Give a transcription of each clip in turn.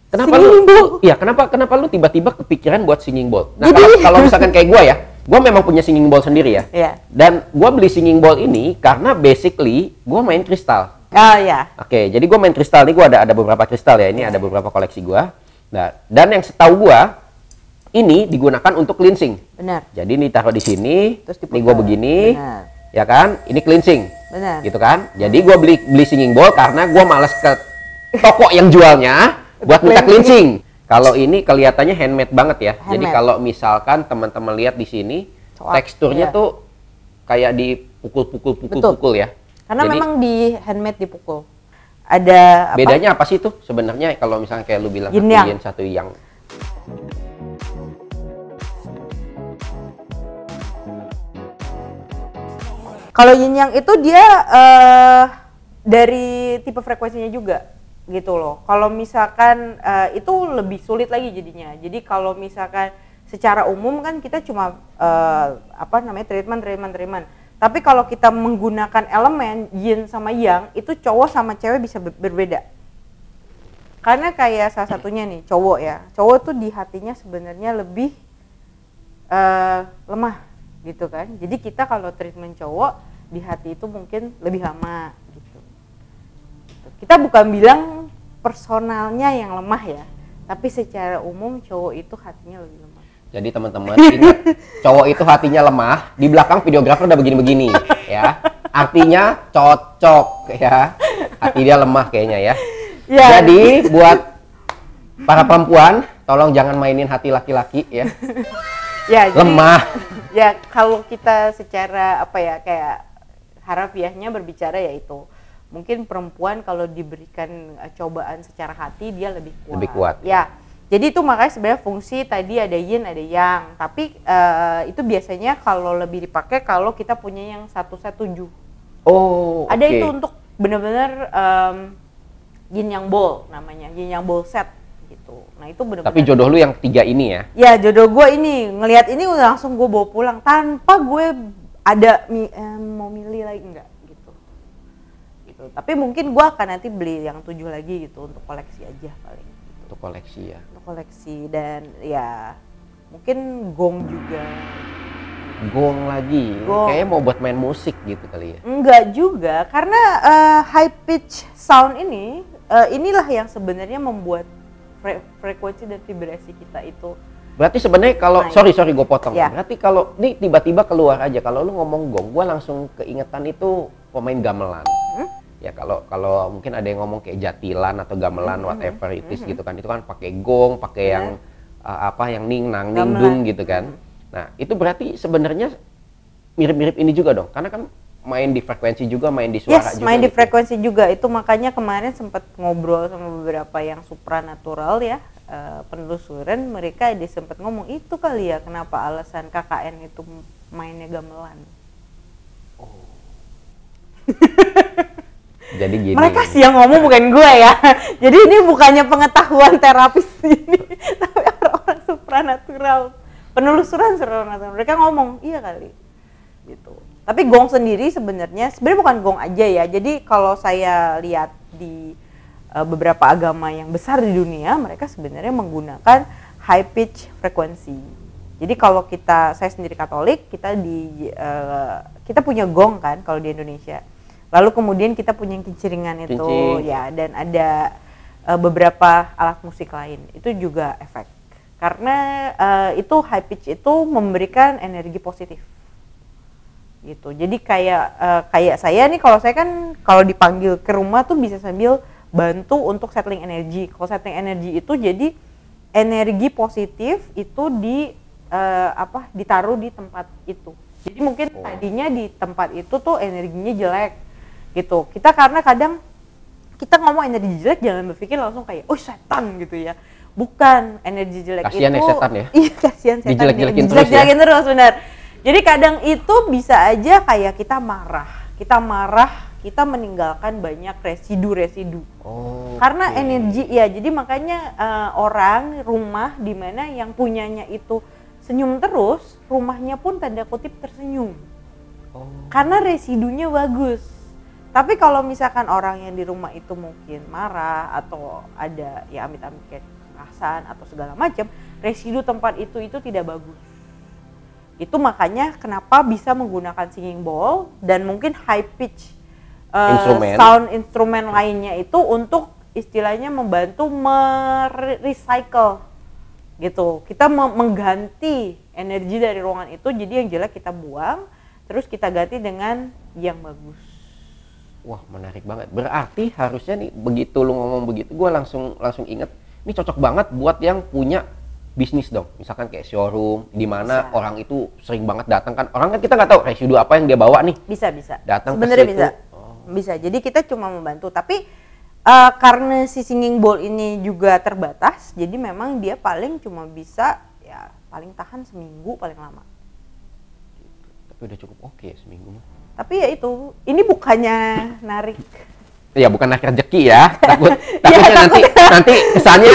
Kenapa singing lu? bowl. Iya, kenapa lu tiba-tiba kepikiran buat singing bowl? Nah, kalau misalkan kayak gue ya, gue memang punya singing bowl sendiri ya. Iya. Dan gue beli singing bowl ini karena basically gue main kristal. Oh ya. Oke, jadi gue main kristal nih, gue ada beberapa kristal ya. Ini ada beberapa koleksi gue. Nah, dan yang setahu gue ini digunakan untuk cleansing. Benar. Jadi ini taruh di sini, Terus ini gue begini, benar. ya kan? Ini cleansing, Benar. gitu kan? Jadi gue beli singing bowl karena gue males ke toko yang jualnya buat minta cleansing. Kalau ini kelihatannya handmade banget ya. Jadi kalau misalkan teman-teman lihat di sini, teksturnya tuh kayak dipukul ya. Karena jadi, memang di handmade dipukul. Ada apa? Bedanya apa sih tuh sebenarnya kalau misalnya kayak lu bilang yin satu yin satu yang? Kalau yin yang itu dia dari tipe frekuensinya juga gitu loh. Kalau misalkan itu lebih sulit lagi jadinya. Jadi kalau misalkan secara umum kan kita cuma treatment. Tapi kalau kita menggunakan elemen yin sama yang, itu cowok sama cewek bisa berbeda. Karena kayak salah satunya nih cowok ya. Cowok tuh di hatinya sebenarnya lebih lemah gitu kan. Jadi kita kalau treatment cowok di hati itu mungkin lebih lama gitu. Kita bukan bilang personalnya yang lemah ya, tapi secara umum cowok itu hatinya lebih lemah. Jadi teman-teman ingat, cowok itu hatinya lemah, di belakang videografer udah begini-begini ya. Artinya cocok ya. Hati dia lemah kayaknya ya. Jadi buat para perempuan, tolong jangan mainin hati laki-laki ya. Ya, lemah. Jadi, ya kalau kita secara kayak harafiahnya berbicara yaitu mungkin perempuan kalau diberikan cobaan secara hati dia lebih kuat. Lebih kuat. Ya. Jadi itu makanya sebenarnya fungsi tadi ada yin ada yang, tapi itu biasanya kalau lebih dipakai kalau kita punya yang satu set 7. Oh, ada itu untuk benar-benar yin yang bowl namanya, yin yang bowl set gitu. Nah itu benar-benar. Tapi jodoh lu yang 3 ini ya? Ya jodoh gue ini, ngelihat ini udah langsung gue bawa pulang tanpa gue ada mau milih lagi enggak gitu. Tapi mungkin gue akan nanti beli yang 7 lagi gitu untuk koleksi aja paling. Untuk koleksi ya? Untuk koleksi dan ya mungkin gong juga. Gong lagi? Kayaknya mau buat main musik gitu kali ya? Enggak juga, karena high pitch sound ini inilah yang sebenarnya membuat frekuensi dan vibrasi kita itu. Berarti sebenarnya kalau sorry gue potong. Ya. Berarti kalau nih tiba-tiba keluar aja, kalau lu ngomong gong, gue langsung keingetan itu pemain gamelan. Ya kalau mungkin ada yang ngomong kayak jatilan atau gamelan whatever it is gitu kan, itu kan pakai gong, pakai yang yang ning nang ning dung gitu kan. Nah itu berarti sebenarnya mirip-mirip ini juga dong, karena kan main di frekuensi juga, main di suara juga. Main di frekuensi juga. Itu makanya kemarin sempat ngobrol sama beberapa yang supranatural ya, penelusuran, mereka sempat ngomong itu kali ya kenapa alasan KKN itu mainnya gamelan. Jadi gini. Mereka sih yang ngomong bukan gue ya. Jadi ini bukannya pengetahuan terapis ini, tapi orang-orang supranatural, penelusuran supranatural. Mereka ngomong iya kali, gitu. Tapi gong sendiri sebenarnya bukan gong aja ya. Jadi kalau saya lihat di beberapa agama yang besar di dunia, mereka sebenarnya menggunakan high pitch frekuensi. Jadi kalau saya sendiri Katolik, kita punya gong kan kalau di Indonesia. Lalu kemudian kita punya kincringan itu ya, dan ada beberapa alat musik lain. Itu juga efek. Karena itu high pitch itu memberikan energi positif. Gitu. Jadi kayak saya nih, kalau saya kan kalau dipanggil ke rumah tuh bisa sambil bantu untuk settling energi. Kalau settling energi itu jadi energi positif itu ditaruh di tempat itu. Jadi mungkin tadinya di tempat itu tuh energinya jelek gitu. Kita karena kadang kita ngomong energi jelek, jangan berpikir langsung kayak oh setan gitu ya. Bukan, energi jelek kasian itu. Kasian ya setan ya. Iya, kasihan setan. Dijelek-jelekin terus benar. Jadi kadang itu bisa aja kayak kita marah, kita meninggalkan banyak residu. Karena energi ya, jadi makanya rumah di mana yang punyanya itu senyum terus, rumahnya pun tanda kutip tersenyum. Karena residunya bagus. Tapi kalau misalkan orang yang di rumah itu mungkin marah atau ada ya amit-amit kayak kekerasan atau segala macam, residu tempat itu tidak bagus. Itu makanya kenapa bisa menggunakan singing bowl dan mungkin high pitch sound instrumen lainnya itu untuk istilahnya membantu merecycle gitu. Kita mengganti energi dari ruangan itu, jadi yang jelek kita buang, terus kita ganti dengan yang bagus. Wah, menarik banget. Berarti harusnya nih begitu lu ngomong begitu, gue langsung inget, ini cocok banget buat yang punya bisnis dong. Misalkan kayak showroom, di mana orang itu sering banget datang kan. Orang kan kita nggak tahu residu apa yang dia bawa nih. Bisa. Datang sebenarnya ke situ. bisa. Bisa. Jadi kita cuma membantu. Tapi karena si singing bowl ini juga terbatas, jadi memang dia paling cuma bisa ya paling tahan seminggu paling lama. Tapi udah cukup oke seminggu. Tapi ya itu, ini bukannya narik. Ya bukan narik rezeki ya, takutnya nanti kesannya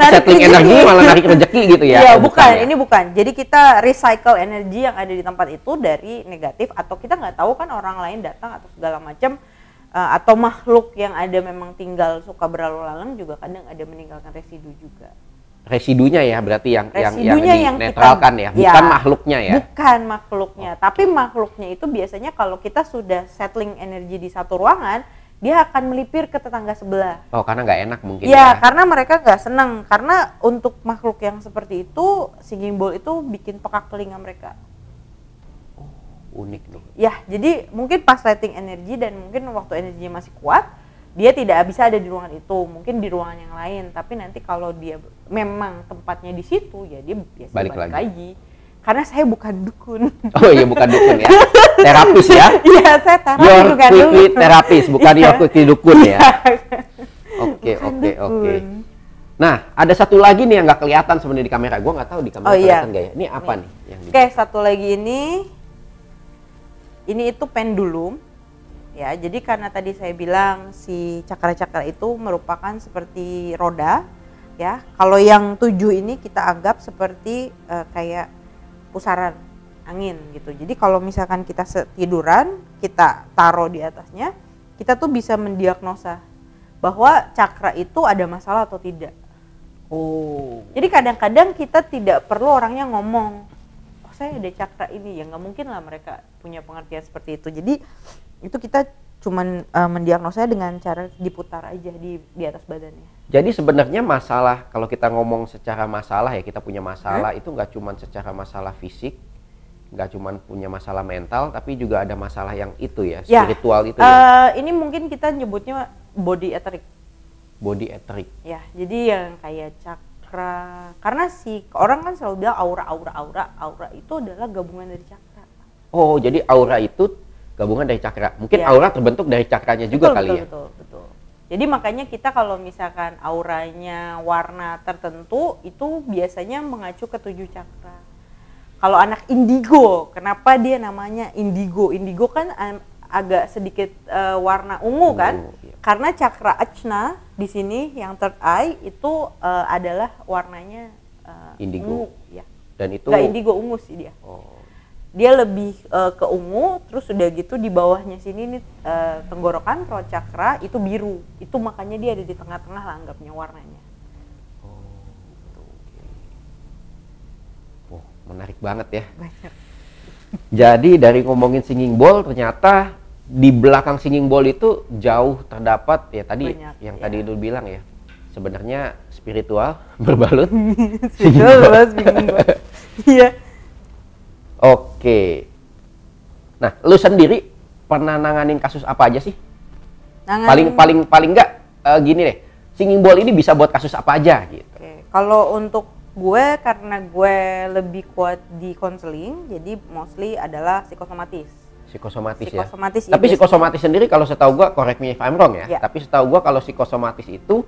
settling energi malah narik rezeki gitu ya. Iya bukan, ini bukan. Jadi kita recycle energi yang ada di tempat itu dari negatif, atau kita nggak tahu kan orang lain datang atau segala macam, atau makhluk yang ada memang tinggal suka berlalu lalang juga kadang ada meninggalkan residu juga. Residunya ya berarti yang kita, netralkan ya, bukan makhluknya ya. Bukan makhluknya, tapi makhluknya itu biasanya kalau kita sudah settling energi di satu ruangan, dia akan melipir ke tetangga sebelah. Oh, karena nggak enak mungkin ya? Karena mereka nggak senang. Karena untuk makhluk yang seperti itu, singing bowl itu bikin pekak telinga mereka. Oh, unik loh. Ya, jadi mungkin pas lighting energi dan mungkin waktu energinya masih kuat, dia tidak bisa ada di ruangan itu, mungkin di ruangan yang lain. Tapi nanti kalau dia memang tempatnya di situ, ya dia biasa balik lagi. Karena saya bukan dukun. Oh iya, bukan dukun ya. Terapis ya? Iya, saya terapis bukan dukun. Terapis, bukan dukun ya. Oke. Nah, ada satu lagi nih yang nggak kelihatan sebenarnya di kamera. Gue nggak tahu di kamera kelihatan nggak ya. Ini apa nih? Oke, satu lagi ini itu pendulum. Ya, jadi karena tadi saya bilang si cakra-cakra itu merupakan seperti roda. Ya, kalau yang 7 ini kita anggap seperti kayak pusaran angin gitu. Jadi kalau misalkan kita tiduran, kita taruh di atasnya, kita tuh bisa mendiagnosa bahwa cakra itu ada masalah atau tidak. Oh. Jadi kadang-kadang kita tidak perlu orangnya ngomong, oh saya ada cakra ini, ya nggak mungkin lah mereka punya pengertian seperti itu. Jadi itu kita cuman mendiagnosa dengan cara diputar aja di atas badannya. Jadi sebenarnya masalah, kalau kita ngomong secara masalah ya, kita punya masalah itu nggak cuma secara masalah fisik, nggak cuma punya masalah mental, tapi juga ada masalah yang itu ya, spiritual itu ya. Ini mungkin kita nyebutnya body etheric. Body etheric. Ya, jadi yang kayak cakra, karena orang kan selalu bilang aura itu adalah gabungan dari cakra. Oh, jadi aura itu gabungan dari cakra. Mungkin aura terbentuk dari cakranya juga kali ya. Betul. Jadi makanya kita kalau misalkan auranya warna tertentu itu biasanya mengacu ke 7 cakra. Kalau anak indigo, kenapa dia namanya indigo? Indigo kan agak sedikit warna ungu kan? Iya. Karena cakra Ajna di sini yang third eye itu adalah warnanya indigo. Ungu, ya. Dan itu nggak indigo, ungu sih dia. Oh. Dia lebih ke ungu, terus udah gitu di bawahnya sini nih tenggorokan throat chakra itu biru. Itu makanya dia ada di tengah-tengah lah anggapnya warnanya. Oh, menarik banget ya. Banyak. Jadi dari ngomongin singing bowl, ternyata di belakang singing bowl itu jauh terdapat ya tadi banyak, yang tadi lu bilang ya. Sebenarnya spiritual berbalut singing bowl. Iya. Oke. Nah, lu sendiri pernah nanganin kasus apa aja sih? Paling nggak gini deh. Singing bowl ini bisa buat kasus apa aja gitu. Oke. Kalau untuk gue, karena gue lebih kuat di konseling, jadi mostly adalah psikosomatis. Psikosomatis ya. Tapi psikosomatis sendiri kalau setahu gue, correct me if I'm wrong ya. Tapi setahu gue kalau psikosomatis itu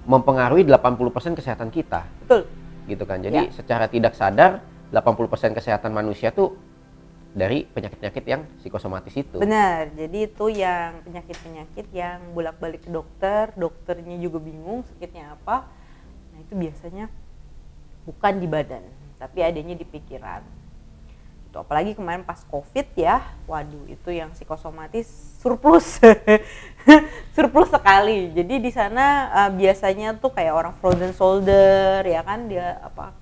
mempengaruhi 80% kesehatan kita. Betul. Gitu kan. Jadi secara tidak sadar 80% kesehatan manusia tuh dari penyakit-penyakit yang psikosomatis itu. Benar, jadi itu yang penyakit-penyakit yang bolak-balik ke dokter, dokternya juga bingung sakitnya apa. Nah itu biasanya bukan di badan, tapi adanya di pikiran. gitu. Apalagi kemarin pas COVID ya, waduh itu yang psikosomatis surplus surplus sekali. Jadi di sana biasanya tuh kayak orang frozen shoulder ya kan, dia apa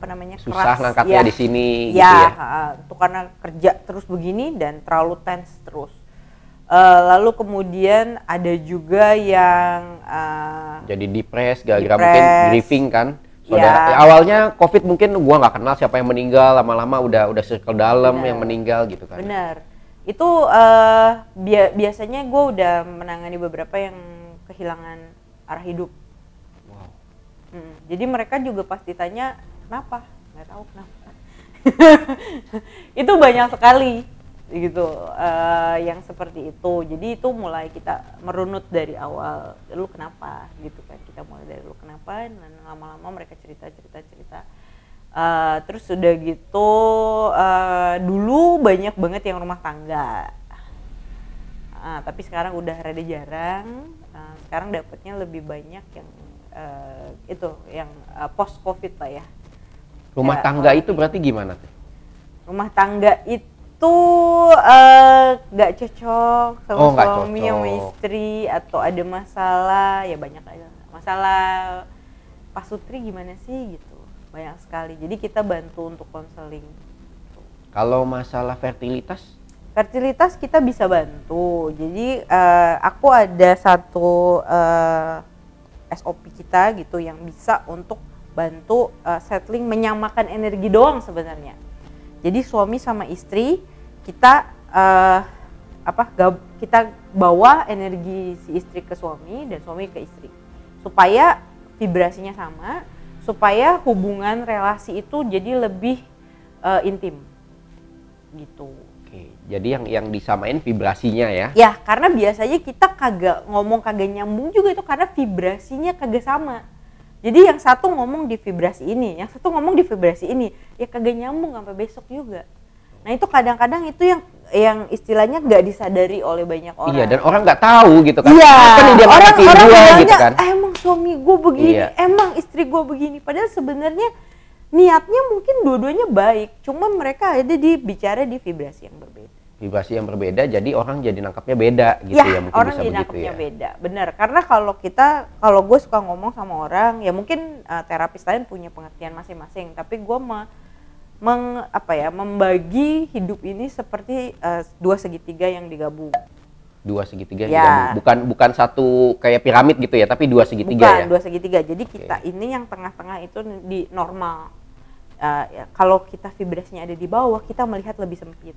namanya, susah keras ngangkatnya ya, di sini ya, gitu ya. itu karena kerja terus begini dan terlalu tense terus. Lalu kemudian ada juga yang Jadi depres gara-gara mungkin grieving kan. Ya. Saudara, awalnya COVID mungkin gua nggak kenal siapa yang meninggal, lama-lama udah circle dalam yang meninggal gitu kan. Benar. Itu biasanya gue udah menangani beberapa yang kehilangan arah hidup. Wow. Jadi mereka juga pasti tanya kenapa, nggak tahu kenapa. Itu banyak sekali gitu yang seperti itu. Jadi itu mulai kita merunut dari awal, lu kenapa gitu kan, kita mulai dari lu kenapa, dan lama-lama mereka cerita. Terus udah gitu dulu banyak banget yang rumah tangga, tapi sekarang udah rada jarang. Sekarang dapetnya lebih banyak yang itu yang post covid lah ya. Rumah tangga itu berarti gimana tuh? Rumah tangga itu nggak cocok sama suami sama istri, atau ada masalah, ya banyak aja masalah. Pak Sutri gimana sih gitu, banyak sekali. Jadi kita bantu untuk konseling. Kalau masalah fertilitas Kita bisa bantu. Jadi aku ada satu SOP kita gitu yang bisa untuk bantu settling, menyamakan energi doang sebenarnya. Jadi suami sama istri kita kita bawa energi si istri ke suami dan suami ke istri supaya vibrasinya sama, supaya hubungan relasi itu jadi lebih intim gitu. Oke, jadi yang disamain vibrasinya ya? Ya, karena biasanya kita kagak nyambung juga itu karena vibrasinya kagak sama. Jadi yang satu ngomong di vibrasi ini, yang satu ngomong di vibrasi ini, ya kagak nyambung sampai besok juga. Nah itu kadang-kadang itu yang istilahnya nggak disadari oleh banyak orang. Iya, dan orang nggak tahu gitu kan. Iya, Kan dia ngatakin gue gitu kan. Emang suami gue begini, Iya. emang istri gue begini. Padahal sebenarnya niatnya mungkin dua-duanya baik, cuma mereka ada bicara di vibrasi yang berbeda. Vibrasi yang berbeda, jadi orang jadi nangkapnya beda gitu ya, mungkin orang bisa jadi begitu nangkapnya ya. beda, benar. Karena kalau gue suka ngomong sama orang, ya mungkin terapis lain punya pengertian masing-masing, tapi gue membagi hidup ini seperti dua segitiga yang digabung. Dua segitiga Ya. digabung. Bukan satu kayak piramid gitu ya, tapi dua segitiga Bukan, ya. dua segitiga. Jadi kita ini yang tengah-tengah itu di normal. Ya, kalau kita vibrasinya ada di bawah, kita melihat lebih sempit.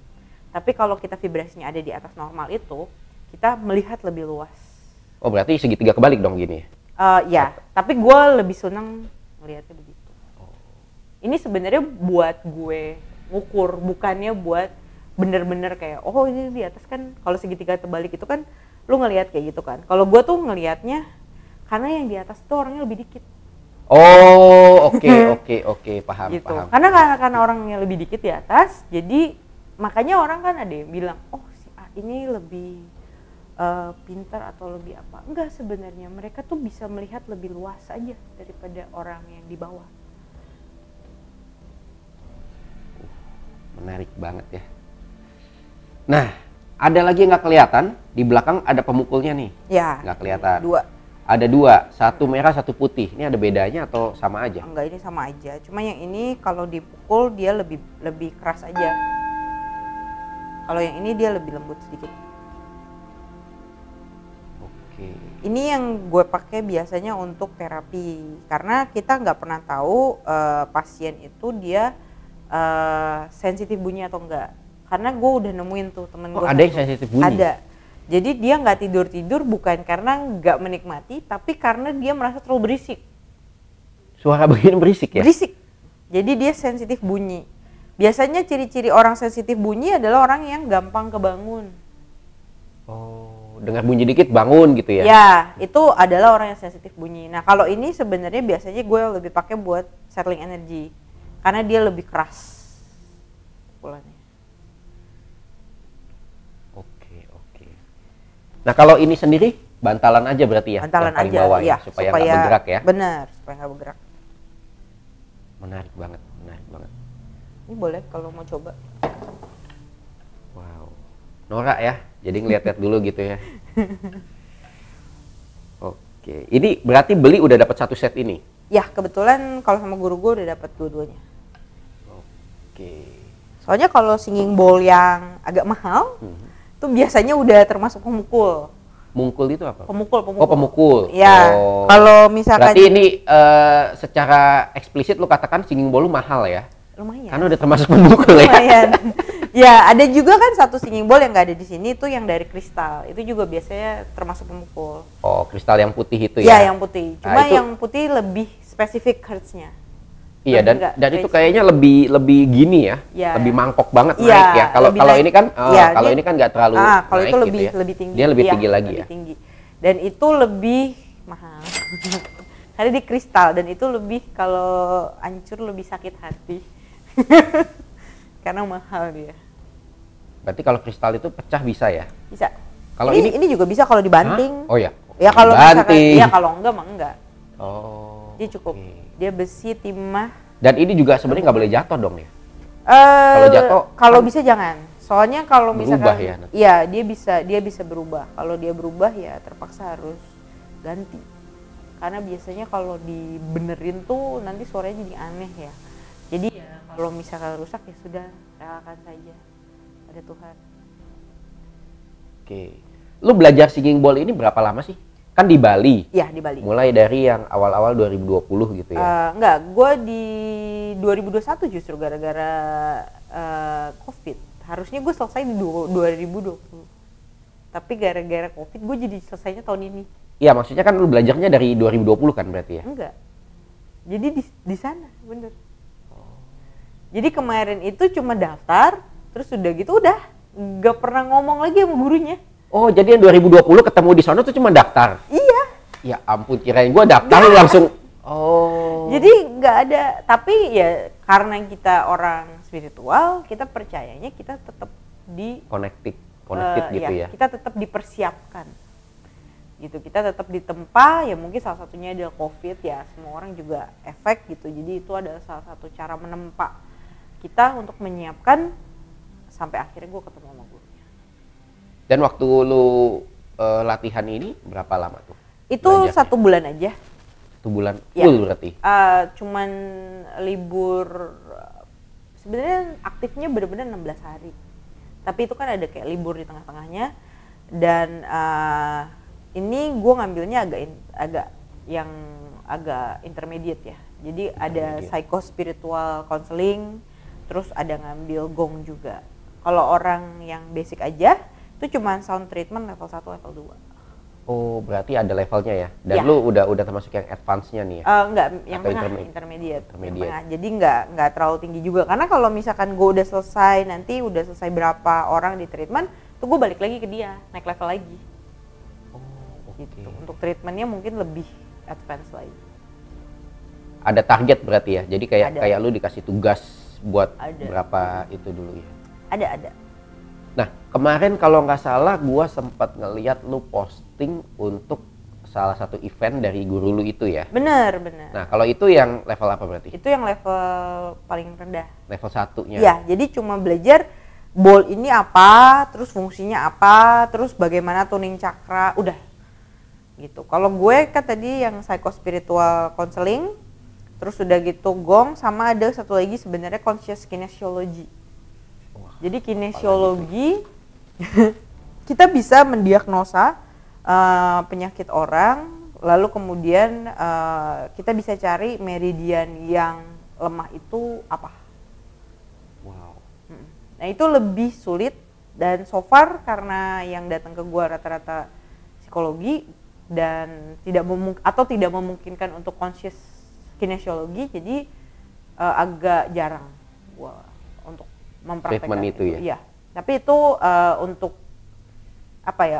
Tapi kalau kita vibrasinya ada di atas normal itu, kita melihat lebih luas. Oh, berarti segitiga kebalik dong gini ya? Ya, tapi gue lebih seneng melihatnya begitu. Ini sebenarnya buat gue ngukur, bukannya buat bener-bener kayak oh ini di atas kan. Kalau segitiga terbalik itu kan lu ngelihat kayak gitu kan. Kalau gue tuh ngelihatnya karena yang di atas tuh orangnya lebih dikit. Oh, oke, paham, Gitu. paham. Karena orangnya lebih dikit di atas, jadi makanya orang kan ada yang bilang oh si A ini lebih pintar atau lebih apa. Enggak, sebenarnya mereka tuh bisa melihat lebih luas aja daripada orang yang di bawah. Menarik banget ya. Nah, ada lagi yang nggak kelihatan, di belakang ada pemukulnya nih. Ya. Nggak kelihatan. Ada dua, satu merah, satu putih. Ini ada bedanya atau sama aja? Enggak, ini sama aja. Cuma yang ini kalau dipukul dia lebih keras aja. Kalau yang ini dia lebih lembut sedikit. Oke. Ini yang gue pakai biasanya untuk terapi, karena kita nggak pernah tahu pasien itu dia sensitif bunyi atau enggak. Karena gue udah nemuin tuh temen gue. Ada yang sensitif bunyi? Ada. Jadi dia nggak tidur bukan karena nggak menikmati, tapi karena dia merasa terlalu berisik. Suara begini berisik ya? Berisik. Jadi dia sensitif bunyi. Biasanya ciri-ciri orang sensitif bunyi adalah orang yang gampang kebangun. Oh, dengar bunyi dikit bangun gitu ya? Ya, itu adalah orang yang sensitif bunyi. Nah, kalau ini sebenarnya biasanya gue lebih pakai buat settling energy. Karena dia lebih keras pukulannya. Oke. Nah, kalau ini sendiri bantalan aja berarti ya? Bantalan yang paling aja, bawah ya, supaya nggak bergerak ya? Benar, supaya nggak bergerak. Menarik banget. Ini boleh kalau mau coba. Wow. Norak ya. Jadi ngeliat-liat dulu gitu ya. Oke. Ini berarti beli udah dapat 1 set ini? Ya, kebetulan kalau sama guru gue udah dapat dua-duanya. Oke. Soalnya kalau singing bowl yang agak mahal, itu biasanya udah termasuk pemukul. Mungkul itu apa? Pemukul. Oh, pemukul. Ya, kalau misalkan berarti ini secara eksplisit lu katakan singing bowl lu mahal ya? lumayan. Karena udah termasuk pemukul ya? Lumayan. Ya, ada juga kan satu singing bowl yang nggak ada di sini itu yang dari kristal. Itu juga biasanya termasuk pemukul. Oh, kristal yang putih itu Ya, ya? yang putih. Cuma itu, yang putih lebih spesifik hertznya. Iya, dan itu kayaknya lebih gini ya, ya. lebih mangkok banget ya, naik ya. Kalau ini kan ya, kalau ini kan nggak terlalu kalau naik itu gitu ya. lebih tinggi. Dia lebih tinggi lagi lebih ya. Tinggi. Dan itu lebih mahal. Karena di kristal dan itu lebih kalau hancur lebih sakit hati. Karena mahal dia. Berarti kalau kristal itu pecah bisa ya? Bisa. Kalau ini juga bisa kalau dibanting. Hah? Oh ya. Ya kalau misalkan, ya kalau enggak mah enggak. Oh. Dia cukup. Okay. Dia besi, timah. Dan ini juga sebenarnya nggak boleh jatuh dong ya? Kalau jatuh, kalau bisa jangan. Soalnya kalau misalkan, ya, iya dia bisa berubah. Kalau dia berubah ya terpaksa harus ganti. Karena biasanya kalau dibenerin tuh nanti suaranya jadi aneh ya. Jadi ya kalau misalkan rusak ya sudah, relakan saja pada Tuhan. Oke. Lu belajar singing bowl ini berapa lama sih? Kan di Bali. Iya, di Bali. Mulai dari yang awal-awal 2020 gitu ya? Enggak, gue di 2021 justru gara-gara COVID. Harusnya gue selesai di 2020. Tapi gara-gara COVID gue jadi selesainya tahun ini. Iya, maksudnya kan lu belajarnya dari 2020 kan berarti ya? Enggak. Jadi di sana, bener. Jadi kemarin itu cuma daftar, terus udah gitu udah. Nggak pernah ngomong lagi sama gurunya. Oh, jadi yang 2020 ketemu di sana tuh cuma daftar? Iya. Ya ampun, kirain gue daftar lu langsung. Oh. Jadi nggak ada, tapi ya karena kita orang spiritual, kita percayanya kita tetap di connected gitu ya. Kita tetap dipersiapkan. Gitu, kita tetap ditempa, ya mungkin salah satunya adalah COVID ya, semua orang juga efek gitu. Jadi itu adalah salah satu cara menempa kita untuk menyiapkan sampai akhirnya gue ketemu sama gurunya. Dan waktu lu latihan ini berapa lama tuh? Itu belajarnya? 1 bulan aja. 1 bulan full ya. Berarti? Cuman libur, sebenarnya aktifnya benar-benar 16 hari. Tapi itu kan ada kayak libur di tengah-tengahnya. Dan ini gue ngambilnya agak intermediate ya. Jadi ada psycho-spiritual counseling, terus ada ngambil gong juga. Kalau orang yang basic aja, itu cuma sound treatment level 1, level 2. Oh, berarti ada levelnya ya? Dan lu udah termasuk yang advance-nya nih ya? Enggak, yang tengah, intermediate. Yang tengah. Jadi nggak terlalu tinggi juga. Karena kalau misalkan gue udah selesai, nanti udah selesai berapa orang di treatment, tuh gue balik lagi ke dia, naik level lagi. Oh, okay. Gitu. Untuk treatmentnya mungkin lebih advance lagi. Ada target berarti ya? Jadi kayak lu dikasih tugas buat berapa itu dulu ya? Ada. Nah, kemarin kalau nggak salah gua sempat ngeliat lu posting untuk salah satu event dari guru lu itu ya? Bener. Nah, kalau itu yang level apa berarti? Itu yang level paling rendah. Level 1-nya? Ya, jadi cuma belajar bowl ini apa, terus fungsinya apa, terus bagaimana tuning cakra, udah. Gitu. Kalau gue kan tadi yang psycho-spiritual counseling, terus udah gitu gong, sama ada satu lagi sebenarnya conscious kinesiology. Jadi kinesiologi kita bisa mendiagnosa penyakit orang, lalu kemudian kita bisa cari meridian yang lemah itu apa. Wow. Nah itu lebih sulit dan so far karena yang datang ke gua rata-rata psikologi dan tidak memungkinkan untuk conscious kinesiologi, jadi agak jarang gua untuk mempraktekkan itu ya. Iya. Tapi itu untuk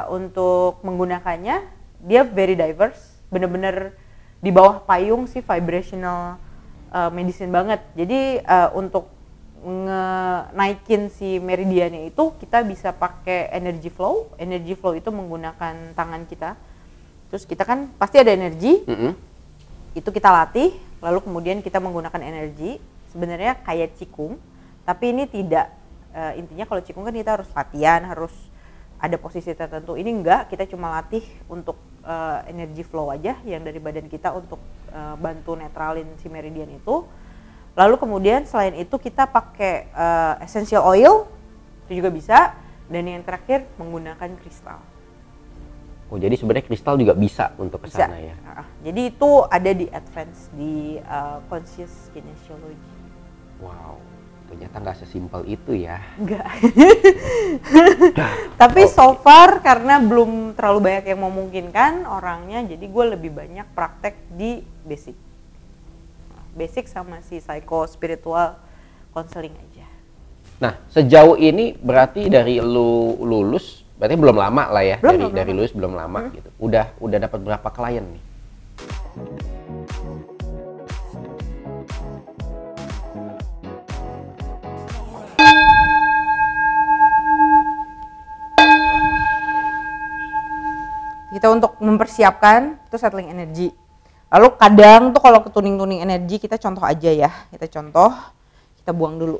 untuk menggunakannya dia very diverse, bener-bener di bawah payung si vibrational medicine banget. Jadi untuk naikin si meridiannya itu kita bisa pakai energy flow. Energy flow itu menggunakan tangan kita. Terus kita kan pasti ada energi. Itu kita latih, lalu kemudian kita menggunakan energi. Sebenarnya kayak Qigong, Tapi ini tidak, intinya kalau Qigong kan kita harus latihan, harus ada posisi tertentu. Ini enggak, kita cuma latih untuk energy flow aja yang dari badan kita untuk bantu netralin si meridian itu. Lalu kemudian selain itu kita pakai essential oil, itu juga bisa. Dan yang terakhir menggunakan kristal. Oh, jadi sebenarnya kristal juga bisa untuk ke sana ya. Jadi itu ada di advance di conscious kinesiology. Wow, ternyata nggak sesimpel itu ya. Enggak. Tapi so far karena belum terlalu banyak yang memungkinkan orangnya, jadi gue lebih banyak praktek di basic sama si psycho spiritual counseling aja. Nah, sejauh ini berarti dari lu lulus, berarti belum lama lah ya, dari lulus belum lama gitu. Udah dapat berapa klien nih? Kita untuk mempersiapkan itu settling energi. Lalu kadang tuh kalau ke tuning energi kita contoh aja ya. Kita buang dulu.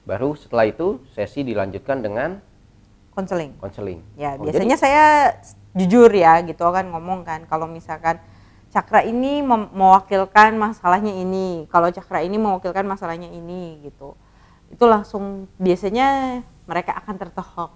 Baru setelah itu sesi dilanjutkan dengan konseling. Ya, biasanya jadi... saya jujur ya gitu kan ngomong kan, kalau misalkan cakra ini mewakilkan masalahnya ini, kalau cakra ini mewakilkan masalahnya ini gitu. Itu langsung biasanya mereka akan tertohok.